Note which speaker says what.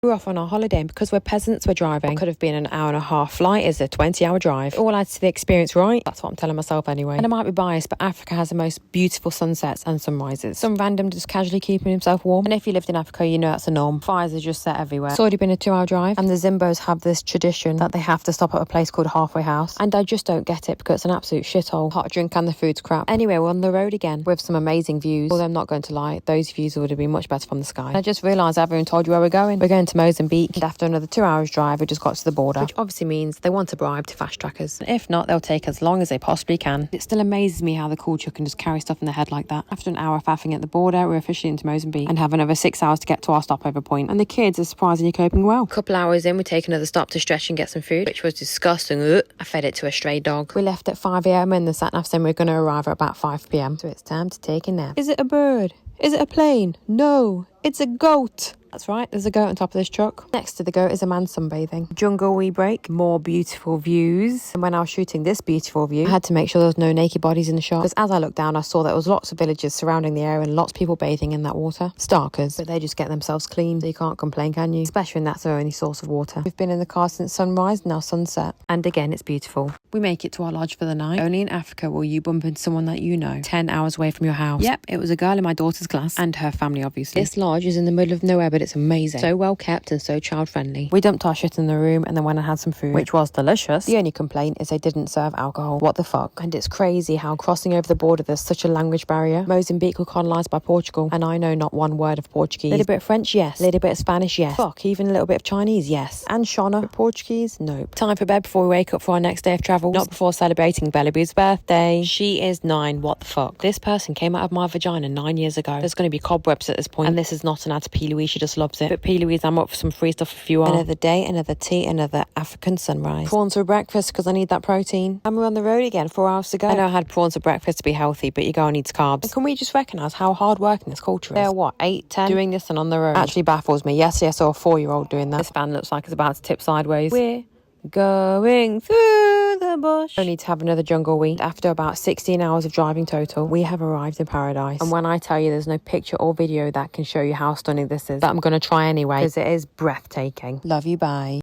Speaker 1: We're off on our holiday, and because we're peasants, we're driving. It could have been an hour and a half flight, is a 20-hour drive. It all adds to the experience, right? That's what I'm telling myself anyway. And I might be biased, but Africa has the most beautiful sunsets and sunrises. Some random just casually keeping himself warm. And if you lived in Africa, you know that's a norm. Fires are just set everywhere. It's already been a 2-hour drive, and the Zimbos have this tradition that they have to stop at a place called Halfway House. And I just don't get it because it's an absolute shithole. Hot drink and the food's crap. Anyway, we're on the road again with some amazing views. Although I'm not going to lie, those views would have been much better from the sky. And I just realised I haven't told you where we're going. We're going to Mozambique. And after another 2 hours drive, we just got to the border, which obviously means they want a bribe to fast track us. If not, they'll take as long as they possibly can. It still amazes me how the culture can just carry stuff in their head like that. After an hour faffing at the border, we're officially into Mozambique and have another 6 hours to get to our stopover point. And the kids are surprisingly coping well. A couple hours in, we take another stop to stretch and get some food, which was disgusting. I fed it to a stray dog. We left at 5 a.m. and the sat-nav said we're going to arrive at about 5 p.m. So it's time to take a nap. Is it a bird? Is it a plane? No, it's a goat. That's right, there's a goat on top of this truck. Next to the goat is a man sunbathing. Jungle we break, more beautiful views. And when I was shooting this beautiful view, I had to make sure there was no naked bodies in the shot. Because as I looked down, I saw there was lots of villages surrounding the area and lots of people bathing in that water. Starkers, but they just get themselves clean, so you can't complain, can you? Especially when that's their only source of water. We've been in the car since sunrise, now sunset. And again, it's beautiful. We make it to our lodge for the night. Only in Africa will you bump into someone that you know 10 hours away from your house. Yep, it was a girl in my daughter's class and her family, obviously. This lodge is in the middle of nowhere, but it's amazing. So well kept and so child friendly. We dumped our shit in the room and then went and had some food, which was delicious. The only complaint is they didn't serve alcohol. What the fuck? And it's crazy how crossing over the border there's such a language barrier. Mozambique were colonised by Portugal and I know not one word of Portuguese. A little bit of French, yes. A little bit of Spanish, yes. Fuck, even a little bit of Chinese, yes. And Shona, but Portuguese, nope. Time for bed before we wake up for our next day of travel. Not before celebrating Bellaby's birthday. She is 9, what the fuck? This person came out of my vagina 9 years ago. There's going to be cobwebs at this point. And this is not an ad to P. Louise, she just loves it. But P. Louise, I'm up for some free stuff if you are. Another day, another tea, another African sunrise. Prawns for breakfast because I need that protein. And we're on the road again, 4 hours to go. I know I had prawns for breakfast to be healthy, but your girl needs carbs. And can we just recognise how hard working this culture is? They're what, 8, 10? Doing this and on the road. Actually baffles me. Yesterday I saw a 4-year-old doing that. This van looks like it's about to tip sideways. We're going through the bush. Only to have another jungle week. After about 16 hours of driving total, we have arrived in paradise. And when I tell you there's no picture or video that can show you how stunning this is, but I'm going to try anyway because it is breathtaking. Love you, bye.